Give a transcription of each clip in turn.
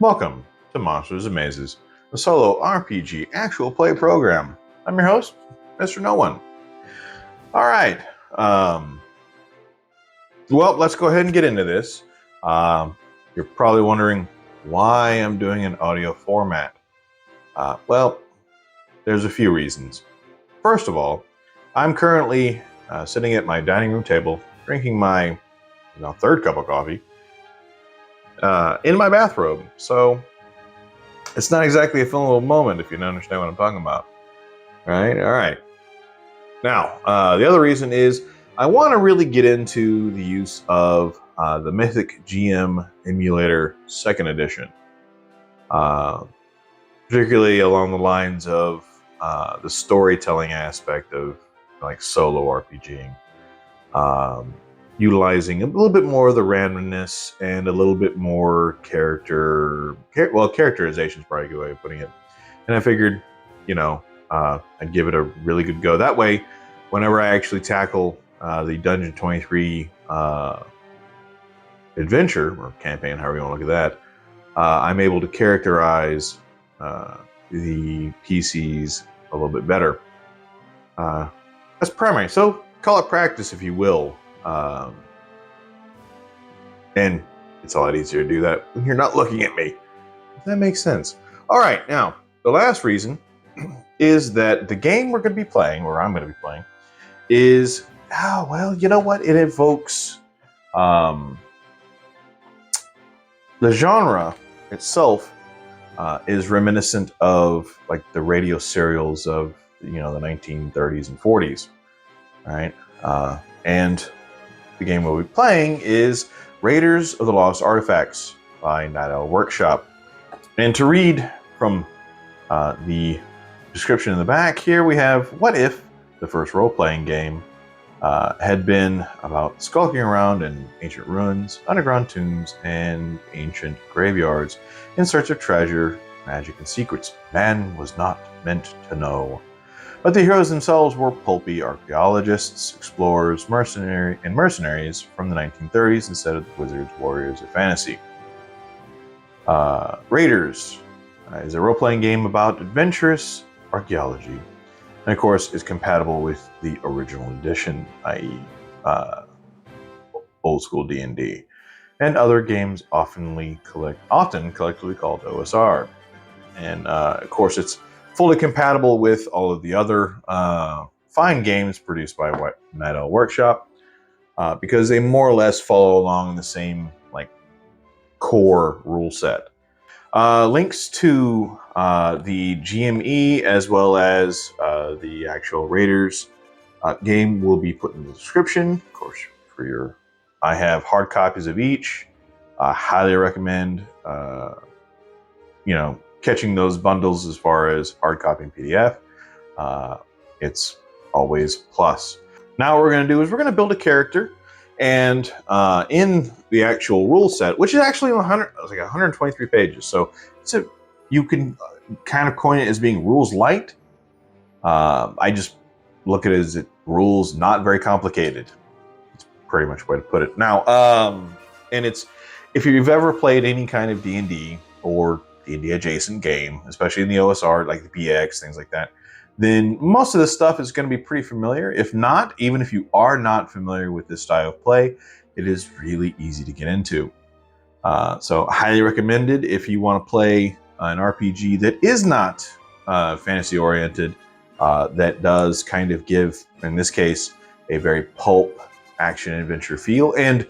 Welcome to Monsters and Mazes, a solo RPG actual play program. I'm your host, Mr. No One. All right. Well, let's go ahead and get into this. You're probably wondering why I'm doing an audio format. Well, there's a few reasons. First of all, I'm currently sitting at my dining room table, drinking my third cup of coffee in my bathrobe. So it's not exactly a fun little moment if you don't understand what I'm talking about. All right. Now, the other reason is I want to really get into the use of the Mythic GM Emulator 2nd Edition, particularly along the lines of the storytelling aspect of like solo RPGing, utilizing a little bit more of the randomness and a little bit more characterization is probably a good way of putting it. And I figured, I'd give it a really good go. That way, whenever I actually tackle the Dungeon 23 adventure, or campaign, however you want to look at that, I'm able to characterize the PCs a little bit better. That's primary. So call it practice, if you will. And it's a lot easier to do that when you're not looking at me. If that makes sense. All right, now, the last reason is that the game we're going to be playing, or I'm going to be playing, is, you know what? It evokes the genre itself is reminiscent of like the radio serials of the 1930s and 40s, right? And the game we'll be playing is Raiders of the Lost Artifacts by Night Owl Workshop. And to read from the description in the back here, we have, what if the first role-playing game had been about skulking around in ancient ruins, underground tombs, and ancient graveyards in search of treasure, magic, and secrets man was not meant to know. But the heroes themselves were pulpy archaeologists, explorers, mercenaries from the 1930s instead of the wizards, warriors of fantasy. Raiders is a role-playing game about adventurous archaeology, and of course is compatible with the original edition, i.e. Old school D&D, and other games often collectively called OSR. And of course it's fully compatible with all of the other fine games produced by Night Owl Workshop, because they more or less follow along the same core rule set. Links to the GME as well as the actual Raiders game will be put in the description. Of course, I have hard copies of each. I highly recommend catching those bundles as far as hard copy and PDF. It's always plus. Now what we're going to do is we're going to build a character, and in the actual rule set, which is actually 123 pages, so you can kind of coin it as being rules light. I just look at it as rules not very complicated. It's pretty much the way to put it. Now, and it's, if you've ever played any kind of D&D or D&D adjacent game, especially in the OSR, like the PX, things like that, then most of this stuff is going to be pretty familiar. If not, even if you are not familiar with this style of play, it is really easy to get into. So highly recommended if you want to play an RPG that is not fantasy oriented, that does kind of give, in this case, a very pulp action adventure feel. And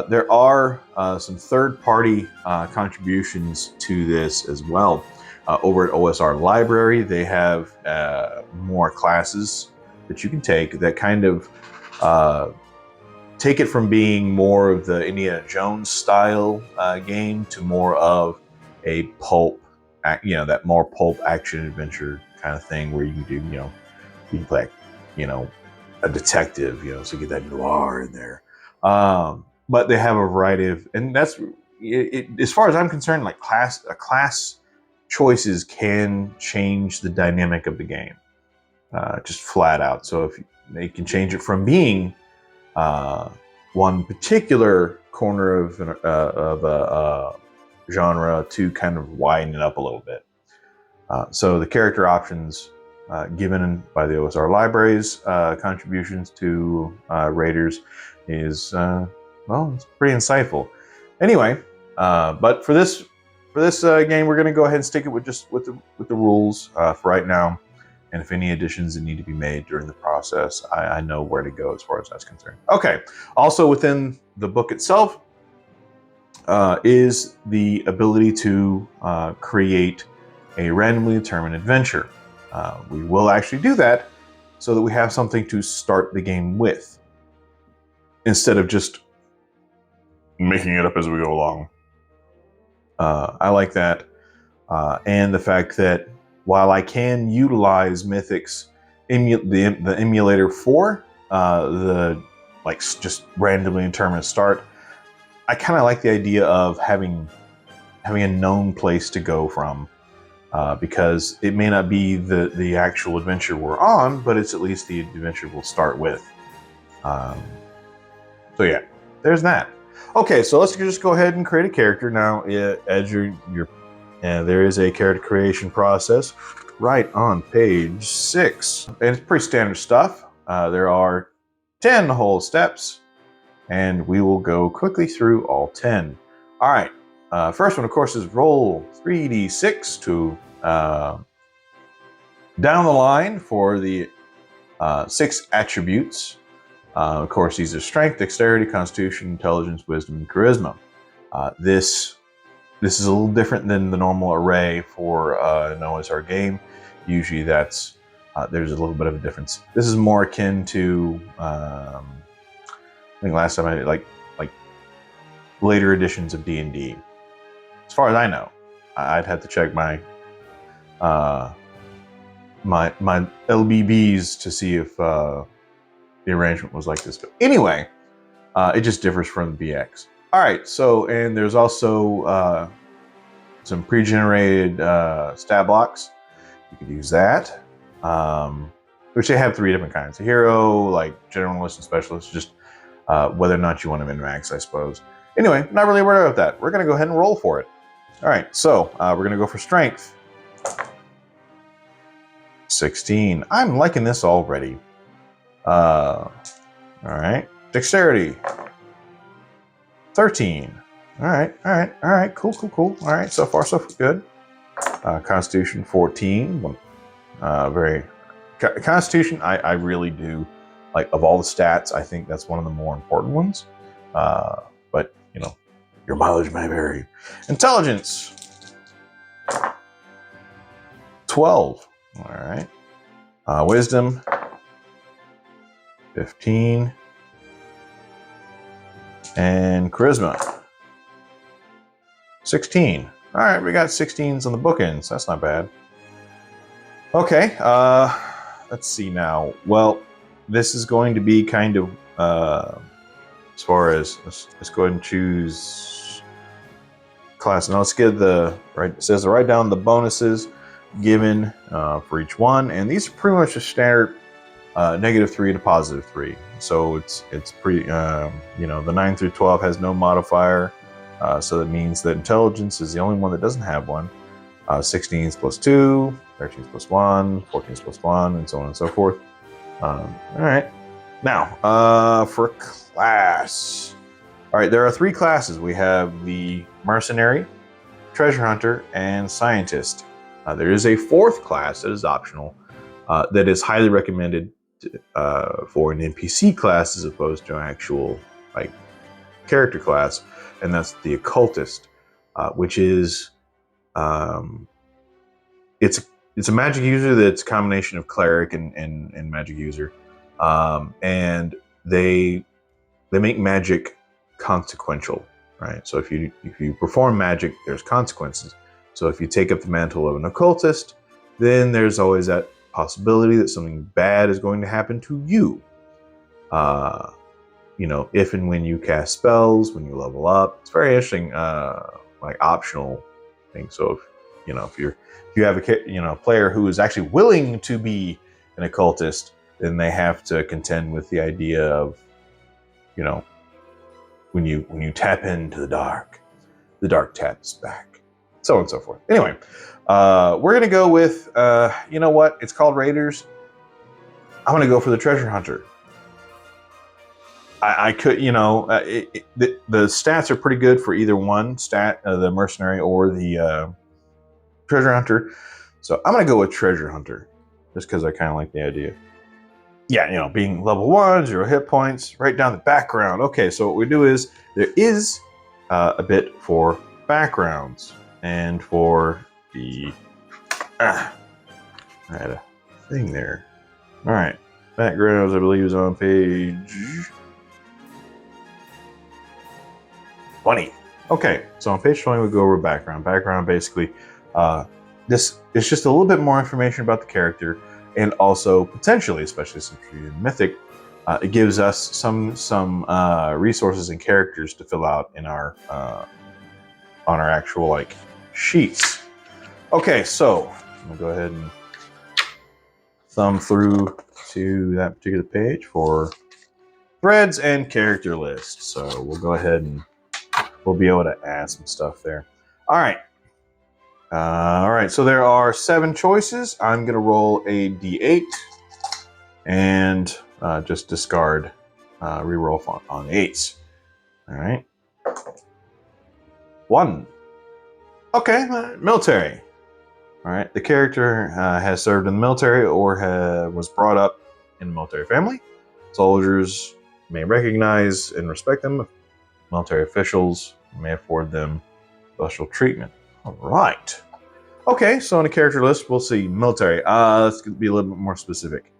there are some third-party contributions to this as well. Over at OSR Library, they have more classes that you can take that kind of take it from being more of the Indiana Jones style game to more of a pulp, that more pulp action adventure kind of thing, where you can do, you can play, a detective, so you get that noir in there. But they have a variety of, and that's it, as far as I'm concerned, like class choices can change the dynamic of the game, just flat out. So if they can change it from being one particular corner of genre to kind of widen it up a little bit. So the character options given by the OSR libraries contributions to Raiders is well, it's pretty insightful. Anyway, but for this game, we're going to go ahead and stick it with the rules for right now. And if any additions that need to be made during the process, I know where to go as far as that's concerned. Okay. Also within the book itself is the ability to create a randomly determined adventure. We will actually do that so that we have something to start the game with, instead of just making it up as we go along. I like that. And the fact that while I can utilize Mythic's the emulator for the just randomly determined start, I kind of like the idea of having a known place to go from, because it may not be the actual adventure we're on, but it's at least the adventure we'll start with. So yeah, there's that. Okay, so let's just go ahead and create a character now. As there is a character creation process right on page 6, and it's pretty standard stuff. There are 10 whole steps, and we will go quickly through all 10. All right, first one, of course, is roll 3d6 to down the line for the 6 attributes. Of course, these are strength, dexterity, constitution, intelligence, wisdom, and charisma. This is a little different than the normal array for an OSR game. Usually that's there's a little bit of a difference. This is more akin to I think last time I did like later editions of D&D. As far as I know, I'd have to check my my LBBs to see if the arrangement was like this. But anyway, it just differs from the BX. All right, so, and there's also some pre-generated stat blocks. You could use that, which they have 3 different kinds. A hero, like generalist and specialist, just whether or not you want to min-max, I suppose. Anyway, not really worried about that. We're going to go ahead and roll for it. All right, so we're going to go for strength. 16. I'm liking this already. All right, dexterity. 13. All right, cool. All right, so far so good. Constitution 14. Constitution, I really do like, of all the stats, I think that's one of the more important ones. But you know, your mileage may vary. Intelligence 12. All right. Wisdom 15. And charisma 16. All right, we got 16s on the bookends. That's not bad. Okay, let's see now. Well, this is going to be kind of as far as let's go ahead and choose class. Now let's get the right. It says to write down the bonuses given for each one, and these are pretty much a standard -3 to +3. So it's pretty, you know, the 9 through 12 has no modifier. So that means that intelligence is the only one that doesn't have one. 16 is +2, 13 is +1, 14 is +1, and so on and so forth. All right. Now, for class. All right, there are 3 classes. We have the mercenary, treasure hunter, and scientist. There is a 4th class that is optional, that is highly recommended for an NPC class as opposed to an actual like character class, and that's the occultist, which is it's a magic user that's a combination of cleric and magic user, and they make magic consequential, right? So if you perform magic, there's consequences. So if you take up the mantle of an occultist, then there's always that possibility that something bad is going to happen to you. You know, if and when you cast spells, when you level up, it's very interesting, like optional thing. So if you have a player who is actually willing to be an occultist, then they have to contend with the idea of, you know, when you tap into the dark, The dark tat is back. So on and so forth. Anyway, we're going to go with, you know what? It's called Raiders. I'm going to go for the treasure hunter. I could, you know, the stats are pretty good for either one stat, the mercenary or the treasure hunter. So I'm going to go with treasure hunter just because I kind of like the idea. Yeah, you know, being level 1, 0 hit points, right down the background. Okay, so what we do is there is a bit for backgrounds and for the... I had a thing there. All right, backgrounds, I believe, is on page 20. Okay, so on page 20, we go over background. Background, basically, this is just a little bit more information about the character, and also potentially, especially since we're in Mythic, it gives us some resources and characters to fill out in our on our actual like sheets. Okay, so I'm gonna go ahead and thumb through to that particular page for threads and character lists. So we'll go ahead and we'll be able to add some stuff there. All right. All right, so there are 7 choices. I'm going to roll a d8 and just discard reroll on 8s. All right. 1. Okay, military. All right, the character has served in the military or was brought up in a military family. Soldiers may recognize and respect them. Military officials may afford them special treatment. All right. Okay, so on the character list, we'll see military. Let's be a little bit more specific.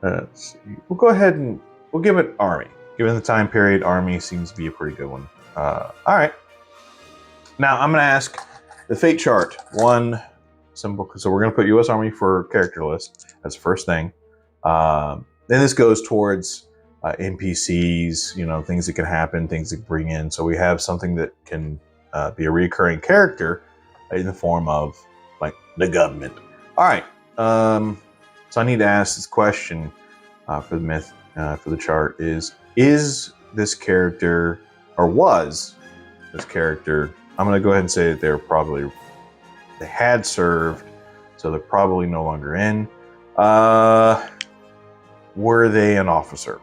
Let's see. We'll go ahead and we'll give it army. Given the time period, army seems to be a pretty good one. All right. Now I'm going to ask the fate chart. One symbol. So we're going to put U.S. Army for character list. That's the first thing. Then this goes towards NPCs, you know, things that can happen, things that bring in. So we have something that can be a recurring character in the form of like the government. All right. So I need to ask this question for the myth, for the chart is this character, or was this character, I'm going to go ahead and say that they had served, so they're probably no longer in. Were they an officer?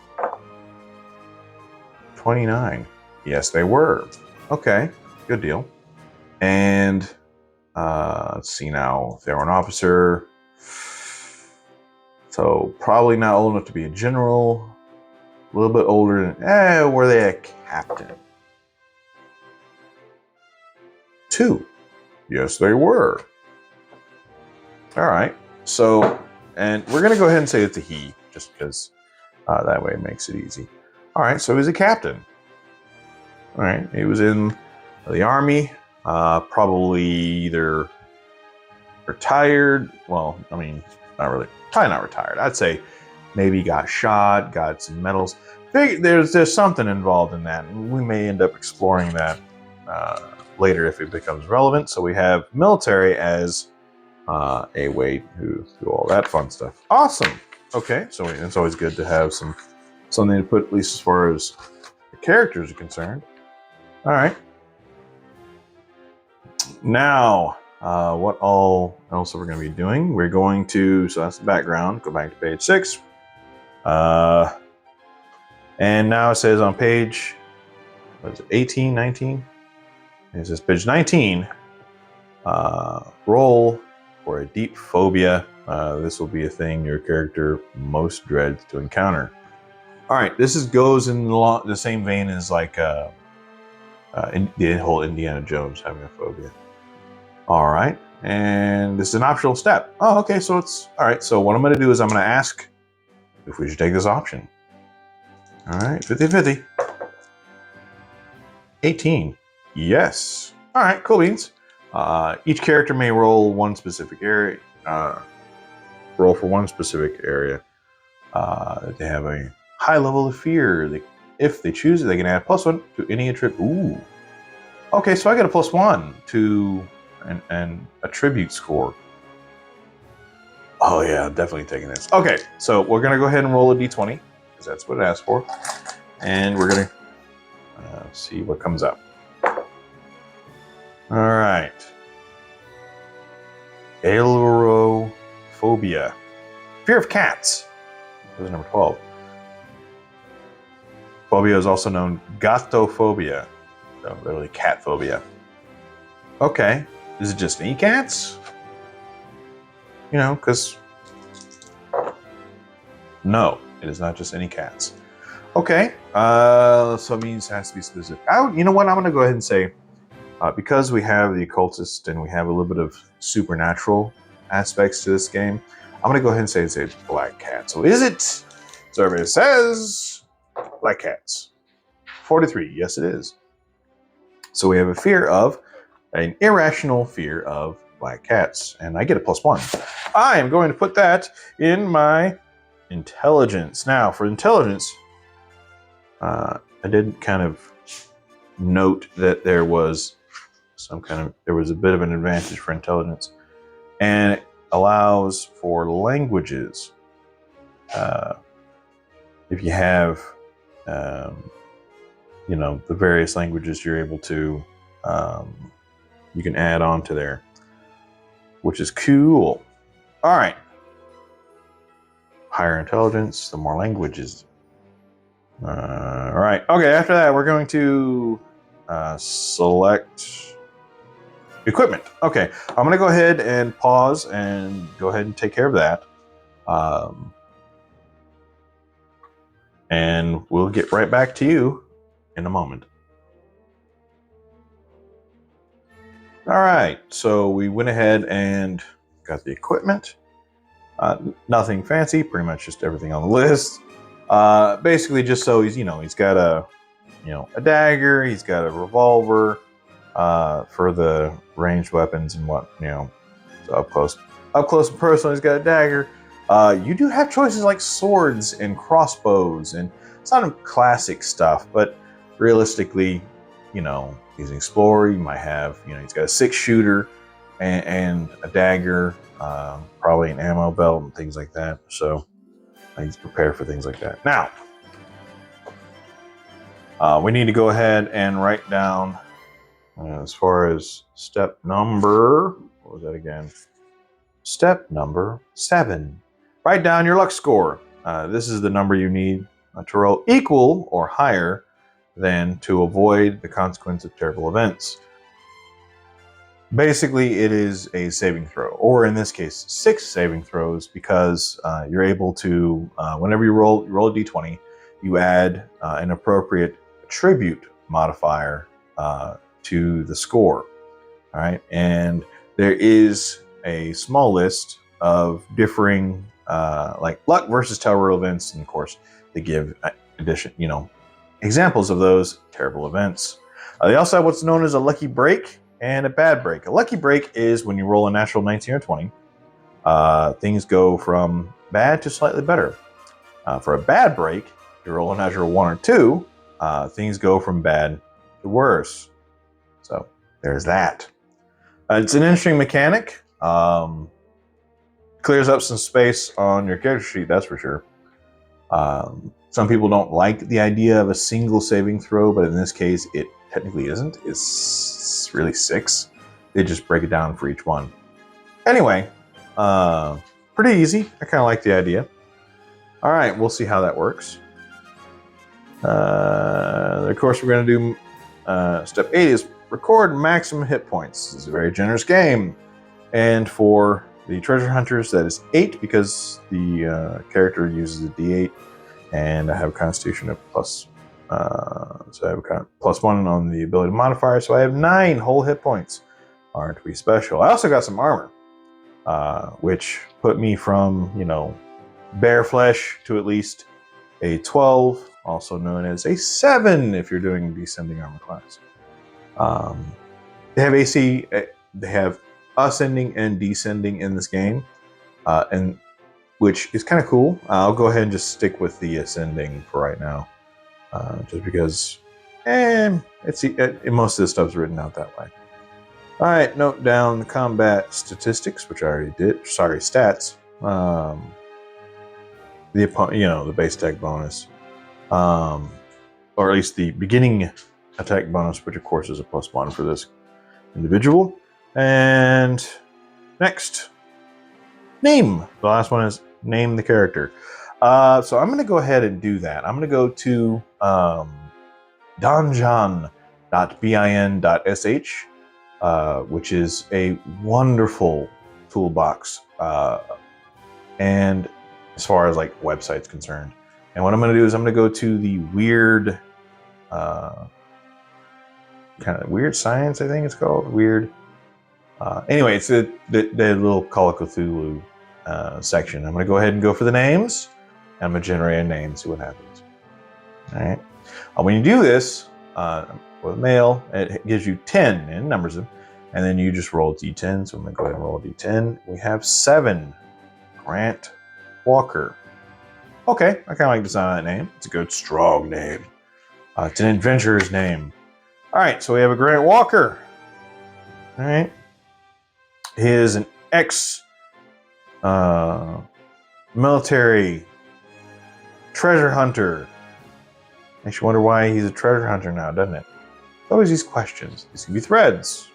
29. Yes, they were. Okay, good deal. And let's see now, if they were an officer, so probably not old enough to be a general, a little bit older than, were they a captain? 2. Yes, they were. All right, so, and we're going to go ahead and say it's a he, just because that way it makes it easy. All right, so he's a captain. All right, he was in the army, probably either retired. Well, I mean, not really, probably not retired. I'd say maybe got shot, got some medals. There's something involved in that, and we may end up exploring that later if it becomes relevant. So we have military as a way to do all that fun stuff. Awesome. Okay, so it's always good to have something to put, at least as far as the characters are concerned. All right. Now, what all else are we going to be doing? We're going to, so that's the background. Go back to page 6. And now it says on page, what is it, 18, 19? It says page 19, roll for a deep phobia. This will be a thing your character most dreads to encounter. All right, this goes in the same vein as like the whole Indiana Jones having a phobia. All right, and this is an optional step. Oh, okay, so it's, all right, so what I'm gonna do is I'm gonna ask if we should take this option. All right, 50-50. 18, yes. All right, cool beans. Each character may roll one specific area, roll for one specific area. They have a high level of fear. If they choose it, they can add +1 to any attribute. Ooh. Okay, so I get a +1 to an attribute score. Oh yeah, I'm definitely taking this. Okay, so we're gonna go ahead and roll a d20 because that's what it asked for, and we're gonna. See what comes up. All right. Ailurophobia. Fear of cats. That was number 12. Phobia is also known gattophobia. So literally cat phobia. Okay. Is it just any cats? You know, because no, it is not just any cats. Okay. So it means it has to be specific. You know what? I'm going to go ahead and say, because we have the occultist and we have a little bit of supernatural aspects to this game, I'm going to go ahead and say it's a black cat. So is it? So everybody says black cats. 43. Yes, it is. So we have an irrational fear of black cats. And I get a +1. I am going to put that in my intelligence. Now, for intelligence, I did kind of note that there was a bit of an advantage for intelligence, and it allows for languages. If you have, the various languages you're able to, you can add on to there, which is cool. All right. Higher intelligence, the more languages. All right. Okay, after that, we're going to select equipment. Okay, I'm going to go ahead and pause and go ahead and take care of that. And we'll get right back to you in a moment. All right, so we went ahead and got the equipment. Nothing fancy, pretty much just everything on the list. Basically just so he's got a dagger, he's got a revolver, for the ranged weapons and so up close and personal, he's got a dagger. You do have choices like swords and crossbows and some classic stuff, but realistically, he's an explorer. You might have, he's got a 6-shooter and a dagger, probably an ammo belt and things like that. So he's prepared for things like that. Now, we need to go ahead and write down, as far as step number, what was that again? Step number 7. Write down your luck score. This is the number you need to roll equal or higher than to avoid the consequence of terrible events. Basically, it is a saving throw, or in this case, 6 saving throws, because you're able to, whenever you roll a d20, you add an appropriate attribute modifier to the score. All right, and there is a small list of differing, like luck versus terrible events, and of course, they give examples of those terrible events. They also have what's known as a lucky break and a bad break. A lucky break is when you roll a natural 19 or 20, things go from bad to slightly better. For a bad break, you roll a natural 1 or 2, things go from bad to worse. So there's that. It's an interesting mechanic. Clears up some space on your character sheet, that's for sure. Some people don't like the idea of a single saving throw, but in this case, it technically isn't. It's really 6. They just break it down for each one. Anyway, pretty easy. I kind of like the idea. All right, we'll see how that works. Of course, we're going to do step 8 is record maximum hit points. This is a very generous game. And for the treasure hunters, that is 8, because the character uses a d8. And I have a constitution of plus, so I have a +1 on the ability modifier. So I have 9 whole hit points. Aren't we special? I also got some armor, which put me from, bare flesh to at least a 12, also known as a 7 if you're doing descending armor class. They have AC, they have ascending and descending in this game, and which is kind of cool. I'll go ahead and just stick with the ascending for right now, just because most of this stuff's written out that way. All right, note down the combat statistics, which I already did. Sorry, stats. The base attack bonus, or at least the beginning attack bonus, which of course is a +1 for this individual. And next, name. The last one is name the character. So I'm going to go ahead and do that. I'm going to go to donjon.bin.sh, which is a wonderful toolbox. And as far as like websites concerned. And what I'm going to do is I'm going to go to the weird, kind of weird science, I think it's called. Weird. Anyway, it's the little Call of Cthulhu section. I'm going to go ahead and go for the names. And I'm going to generate a name, see what happens. All right. When you do this with mail, it gives you 10 and numbers them. And then you just roll D10. So I'm going to go ahead and roll D10. We have 7. Grant Walker. Okay, I kind of like the sound of that name. It's a good, strong name. It's an adventurer's name. All right, so we have a Grant Walker. All right. He is an ex-military treasure hunter. Makes you wonder why he's a treasure hunter now, doesn't it? Always these questions. These can be threads.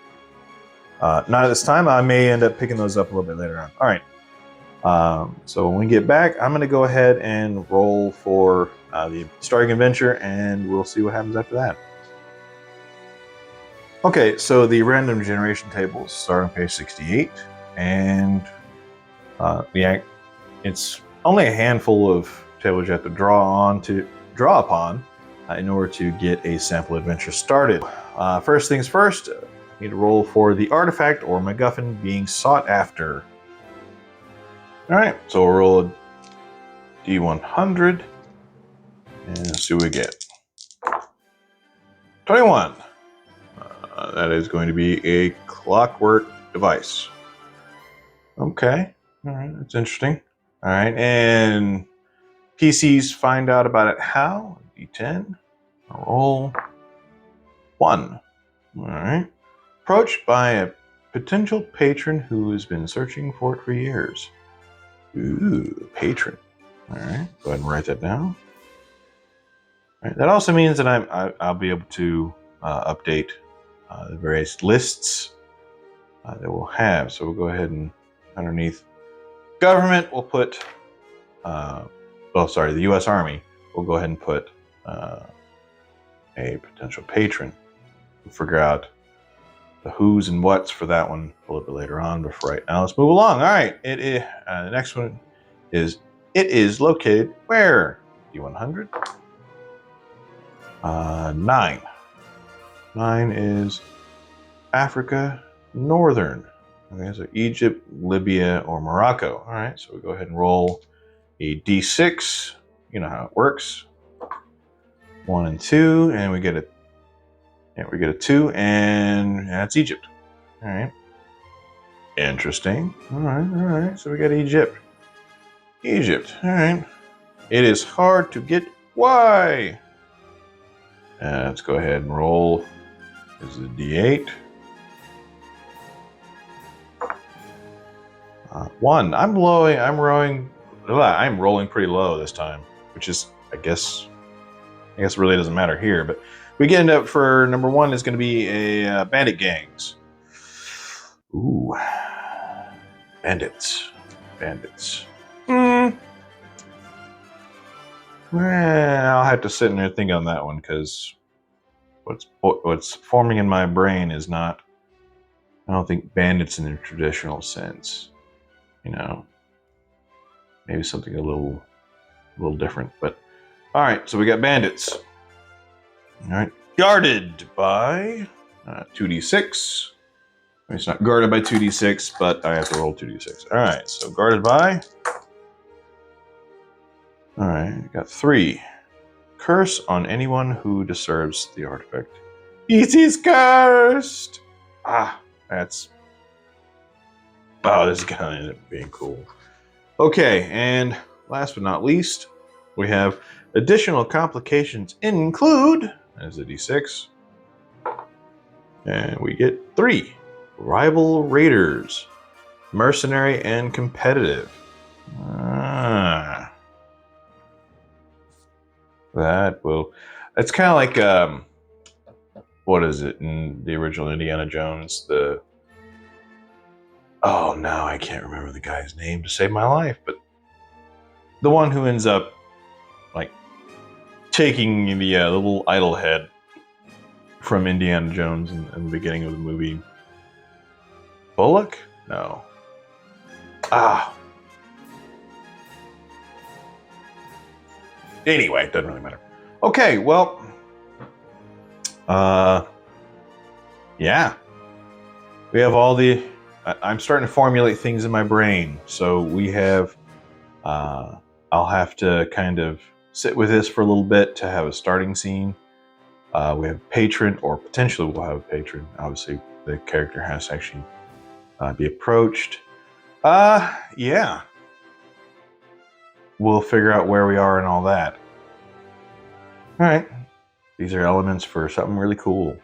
Not at this time. I may end up picking those up a little bit later on. All right. So when we get back, I'm going to go ahead and roll for the starting adventure, and we'll see what happens after that. Okay, so the random generation tables start on page 68, and it's only a handful of tables you have to draw upon in order to get a sample adventure started. First things first, I need to roll for the artifact or MacGuffin being sought after. All right, so we'll roll a D100 and see what we get. 21. That is going to be a clockwork device. Okay, all right, that's interesting. All right, and PCs find out about it how? D10. I'll roll 1. All right. Approached by a potential patron who has been searching for it for years. Ooh, patron. All right, go ahead and write that down. All right, that also means that I'll be able to update the various lists that we'll have. So we'll go ahead and underneath government, we'll put, the U.S. Army. We'll go ahead and put a potential patron. We'll figure out the who's and what's for that one a little bit later on, but for right now, let's move along. All right, the next one is, it is located where? D100. 9. 9 is Africa, Northern. Okay, so Egypt, Libya, or Morocco. All right, so we'll go ahead and roll a D6. You know how it works. 1 and 2, and we get a 2, and that's Egypt. All right. Interesting. All right. So we got Egypt. All right. It is hard to get why. Let's go ahead and roll. This is a D8. 1. I'm rolling pretty low this time, which is, I guess it really doesn't matter here, but we get up for number 1 is going to be a bandit gangs. Ooh, bandits. I'll have to sit in there and think on that one, because what's forming in my brain is not, I don't think bandits in their traditional sense. You know, maybe something a little different. But all right, so we got bandits. All right, guarded by 2d6. It's not guarded by 2d6, but I have to roll 2d6. All right, so guarded by. All right, got 3. Curse on anyone who disturbs the artifact. It is cursed. This is gonna end up being cool. Okay, and last but not least, we have additional complications include, as a d6, and we get 3. Rival raiders, mercenary and competitive. It's kind of like what is it in the original Indiana Jones? Oh no, I can't remember the guy's name to save my life, but the one who ends up like taking the little idol head from Indiana Jones in the beginning of the movie. Bullock? No. Anyway, it doesn't really matter. Okay, well, yeah. We have all the... I'm starting to formulate things in my brain. So we have... I'll have to kind of sit with this for a little bit to have a starting scene. We have a patron, or potentially we'll have a patron. Obviously, the character has to actually be approached. Yeah. We'll figure out where we are and all that. All right. These are elements for something really cool.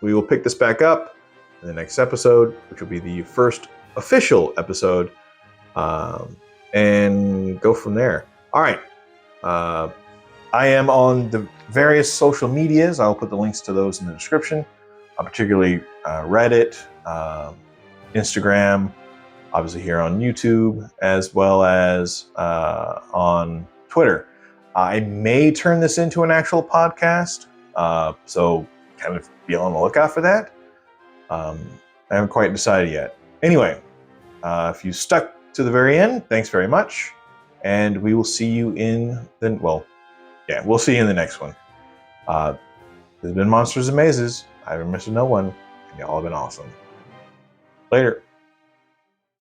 We will pick this back up in the next episode, which will be the first official episode, and go from there. All right. I am on the various social medias. I'll put the links to those in the description, particularly Reddit, Instagram, obviously here on YouTube, as well as on Twitter. I may turn this into an actual podcast, so kind of be on the lookout for that. I haven't quite decided yet. Anyway, if you stuck to the very end, thanks very much, and we will see you in the, well, yeah, we'll see you in the next one. This has been Monsters and Mazes. I've been Mr. No One, and y'all have been awesome. Later.